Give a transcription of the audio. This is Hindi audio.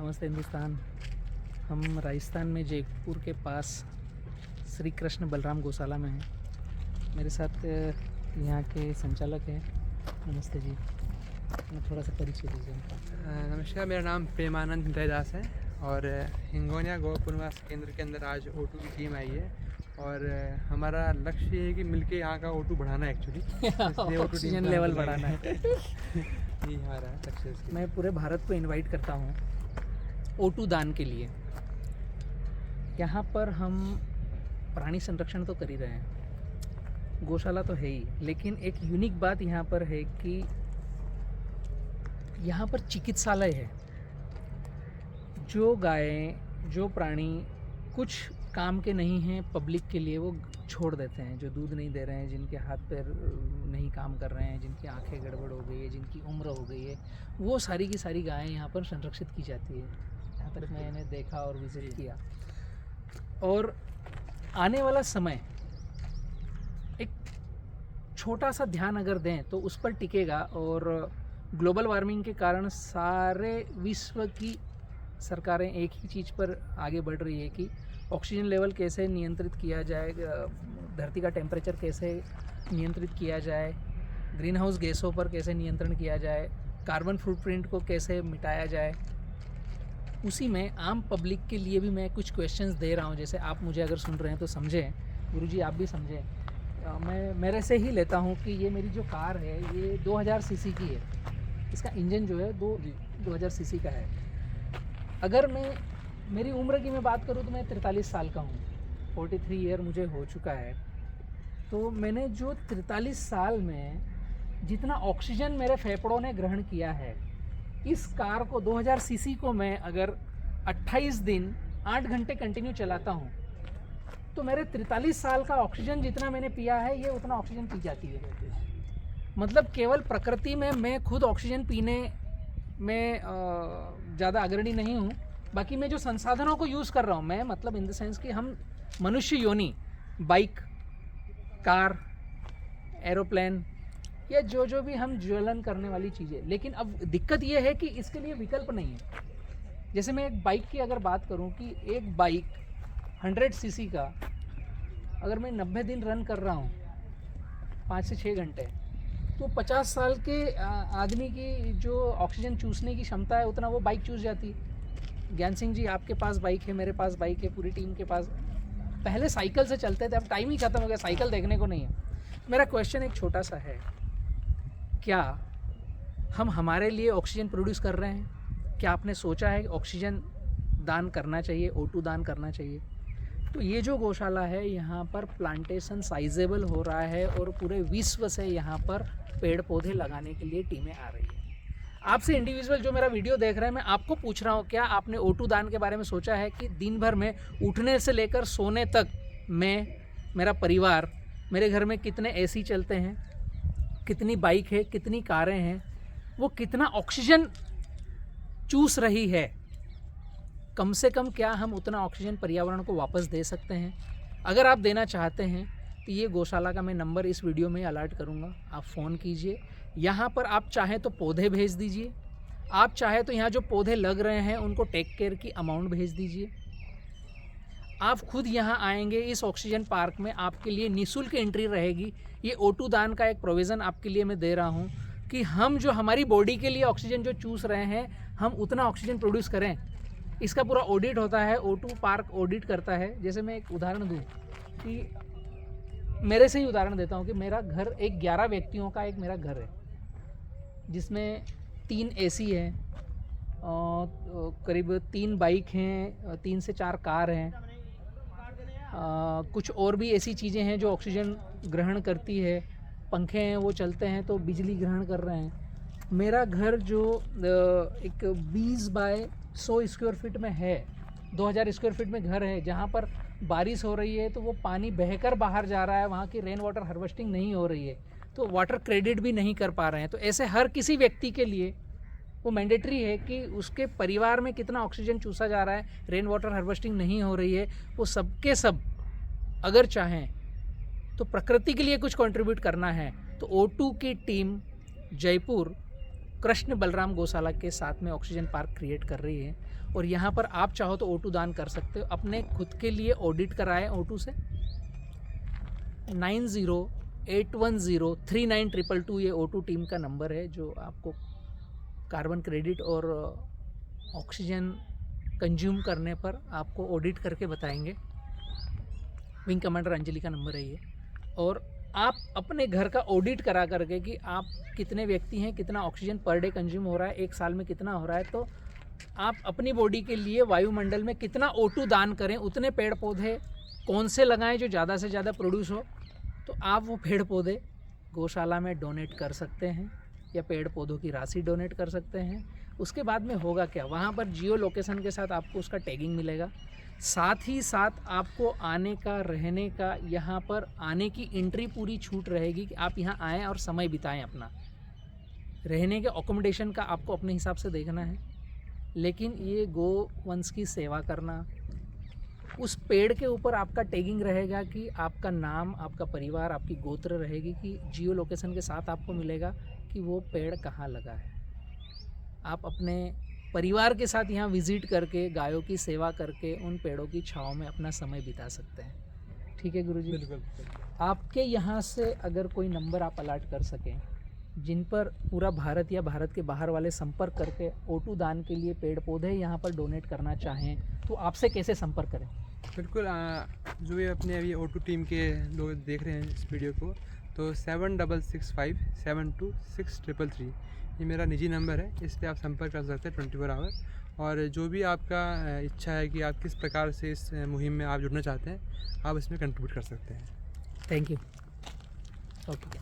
नमस्ते हिंदुस्तान। हम राजस्थान में जयपुर के पास श्री कृष्ण बलराम गौशाला में हैं। मेरे साथ यहाँ के संचालक हैं। नमस्ते जी, थोड़ा सा परिचय दीजिए उनका। नमस्कार, मेरा नाम प्रेमानंद दयादास है और हिंगोनिया गौ पुनर्वास केंद्र के अंदर आज O2 की टीम आई है और हमारा लक्ष्य ये है कि मिलके यहाँ का O2 बढ़ाना है एक्चुअली ऑक्सीजन लेवल बढ़ाना है। यही हमारा लक्ष्य है। मैं पूरे भारत को इनवाइट करता हूँ O2 दान के लिए। यहाँ पर हम प्राणी संरक्षण तो कर ही रहे हैं, गौशाला तो है ही, लेकिन एक यूनिक बात यहाँ पर है कि यहाँ पर चिकित्सालय है। जो गायें, जो प्राणी कुछ काम के नहीं हैं पब्लिक के लिए, वो छोड़ देते हैं। जो दूध नहीं दे रहे हैं, जिनके हाथ पैर नहीं काम कर रहे हैं, जिनकी आंखें गड़बड़ हो गई है, जिनकी उम्र हो गई है, वो सारी की सारी गायें यहाँ पर संरक्षित की जाती है। यहाँ तक मैंने देखा और विजिट किया। और आने वाला समय एक छोटा सा ध्यान अगर दें तो उस पर टिकेगा। और ग्लोबल वार्मिंग के कारण सारे विश्व की सरकारें एक ही चीज़ पर आगे बढ़ रही है कि ऑक्सीजन लेवल कैसे नियंत्रित किया जाए, धरती का टेम्परेचर कैसे नियंत्रित किया जाए, ग्रीन हाउस गैसों पर कैसे नियंत्रण किया जाए, कार्बन फुटप्रिंट को कैसे मिटाया जाए। उसी में आम पब्लिक के लिए भी मैं कुछ क्वेश्चंस दे रहा हूँ। जैसे आप मुझे अगर सुन रहे हैं तो समझें, गुरुजी आप भी समझें। मैं मेरे से ही लेता हूँ कि ये मेरी जो कार है ये 2000 सीसी की है। इसका इंजन जो है 2000 सीसी का है। अगर मेरी उम्र की मैं बात करूँ तो मैं 43 साल का हूँ, 43 ईयर मुझे हो चुका है। तो मैंने जो 43 साल में जितना ऑक्सीजन मेरे फेफड़ों ने ग्रहण किया है, इस कार को 2000 सीसी को मैं अगर 28 दिन 8 घंटे कंटिन्यू चलाता हूँ तो मेरे 43 साल का ऑक्सीजन जितना मैंने पिया है ये उतना ऑक्सीजन पी जाती है। मतलब केवल प्रकृति में मैं खुद ऑक्सीजन पीने में ज़्यादा अग्रणी नहीं हूँ। बाकी मैं जो संसाधनों को यूज़ कर रहा हूँ, मैं मतलब इन द सेंस कि हम मनुष्य योनि, बाइक, कार, एरोप्लेन या जो भी हम ज्वलन करने वाली चीज़ें। लेकिन अब दिक्कत ये है कि इसके लिए विकल्प नहीं है। जैसे मैं एक बाइक की अगर बात करूं कि एक बाइक 100 सीसी का अगर मैं 90 दिन रन कर रहा हूं 5 से 6 घंटे, तो 50 साल के आदमी की जो ऑक्सीजन चूसने की क्षमता है उतना वो बाइक चूस जाती है। ज्ञान सिंह जी आपके पास बाइक है, मेरे पास बाइक है, पूरी टीम के पास। पहले साइकिल से चलते थे, अब टाइम ही खत्म हो गया, साइकिल देखने को नहीं है। मेरा क्वेश्चन एक छोटा सा है, क्या हम हमारे लिए ऑक्सीजन प्रोड्यूस कर रहे हैं? क्या आपने सोचा है कि ऑक्सीजन दान करना चाहिए, O2 दान करना चाहिए? तो ये जो गौशाला है यहाँ पर प्लांटेशन साइजेबल हो रहा है और पूरे विश्व से यहाँ पर पेड़ पौधे लगाने के लिए टीमें आ रही है। आपसे इंडिविजुअल जो मेरा वीडियो देख रहे हैं, मैं आपको पूछ रहा हूँ, क्या आपने O2 दान के बारे में सोचा है कि दिन भर में उठने से लेकर सोने तक मैं, मेरा परिवार, मेरे घर में कितने AC चलते हैं, कितनी बाइक है, कितनी कारें हैं, वो कितना ऑक्सीजन चूस रही है? कम से कम क्या हम उतना ऑक्सीजन पर्यावरण को वापस दे सकते हैं? अगर आप देना चाहते हैं तो ये गौशाला का मैं नंबर इस वीडियो में अलर्ट करूँगा, आप फ़ोन कीजिए। यहाँ पर आप चाहें तो पौधे भेज दीजिए, आप चाहे तो यहाँ जो पौधे लग रहे हैं उनको टेक केयर की अमाउंट भेज दीजिए। आप खुद यहाँ आएंगे इस ऑक्सीजन पार्क में, आपके लिए निःशुल्क एंट्री रहेगी। ये O2 दान का एक प्रोविज़न आपके लिए मैं दे रहा हूँ कि हम जो हमारी बॉडी के लिए ऑक्सीजन जो चूस रहे हैं, हम उतना ऑक्सीजन प्रोड्यूस करें। इसका पूरा ऑडिट होता है, O2 पार्क ऑडिट करता है। जैसे मैं एक उदाहरण दूँ कि मेरे से ही उदाहरण देता हूँ कि मेरा घर एक 11 व्यक्तियों का एक मेरा घर है, जिसमें 3 AC है, करीब 3 बाइक हैं, 3 से 4 कार हैं, कुछ और भी ऐसी चीज़ें हैं जो ऑक्सीजन ग्रहण करती है, पंखे हैं वो चलते हैं तो बिजली ग्रहण कर रहे हैं। मेरा घर जो एक 20 बाय 100 स्क्वायर फीट में है, 2000 स्क्वायर फीट में घर है, जहाँ पर बारिश हो रही है तो वो पानी बहकर बाहर जा रहा है, वहाँ की रेन वाटर हार्वेस्टिंग नहीं हो रही है, तो वाटर क्रेडिट भी नहीं कर पा रहे हैं। तो ऐसे हर किसी व्यक्ति के लिए वो मैंडेटरी है कि उसके परिवार में कितना ऑक्सीजन चूसा जा रहा है, रेन वाटर हार्वेस्टिंग नहीं हो रही है, वो सबके सब अगर चाहें तो प्रकृति के लिए कुछ कंट्रीब्यूट करना है तो O2 की टीम जयपुर कृष्ण बलराम गौशाला के साथ में ऑक्सीजन पार्क क्रिएट कर रही है। और यहाँ पर आप चाहो तो O2 दान कर सकते हो। अपने खुद के लिए ऑडिट कराएं O2 से। 9081039222 ये O2 टीम का नंबर है, जो आपको कार्बन क्रेडिट और ऑक्सीजन कंज्यूम करने पर आपको ऑडिट करके बताएंगे। विंग कमांडर अंजलि का नंबर है ये। और आप अपने घर का ऑडिट करा करके कि आप कितने व्यक्ति हैं, कितना ऑक्सीजन पर डे कंज्यूम हो रहा है, एक साल में कितना हो रहा है, तो आप अपनी बॉडी के लिए वायुमंडल में कितना O2 दान करें, उतने पेड़ पौधे कौन से लगाएं जो ज़्यादा से ज़्यादा प्रोड्यूस हो। तो आप वो पेड़ पौधे गौशाला में डोनेट कर सकते हैं या पेड़ पौधों की राशि डोनेट कर सकते हैं। उसके बाद में होगा क्या, वहाँ पर जियो लोकेशन के साथ आपको उसका टैगिंग मिलेगा। साथ ही साथ आपको आने का, रहने का, यहाँ पर आने की एंट्री पूरी छूट रहेगी कि आप यहाँ आएँ और समय बिताएं अपना। रहने के अकोमोडेशन का आपको अपने हिसाब से देखना है, लेकिन ये गो वंश की सेवा करना, उस पेड़ के ऊपर आपका टैगिंग रहेगा कि आपका नाम, आपका परिवार, आपकी गोत्र रहेगी कि जियो लोकेशन के साथ आपको मिलेगा कि वो पेड़ कहाँ लगा है। आप अपने परिवार के साथ यहाँ विज़िट करके, गायों की सेवा करके, उन पेड़ों की छाँव में अपना समय बिता सकते हैं। ठीक है गुरुजी? बिल्कुल। आपके यहाँ से अगर कोई नंबर आप अलॉट कर सकें जिन पर पूरा भारत या भारत के बाहर वाले संपर्क करके O2 दान के लिए पेड़ पौधे यहाँ पर डोनेट करना चाहें, तो आपसे कैसे संपर्क करें? बिल्कुल, जो ये अपने अभी O2 टीम के लोग देख रहे हैं इस वीडियो को, तो 7665726333 ये मेरा निजी नंबर है। इस पर आप संपर्क कर सकते हैं 24 आवर। और जो भी आपका इच्छा है कि आप किस प्रकार से इस मुहिम में आप जुड़ना चाहते हैं, आप इसमें कंट्रीब्यूट कर सकते हैं। Thank you. ओके।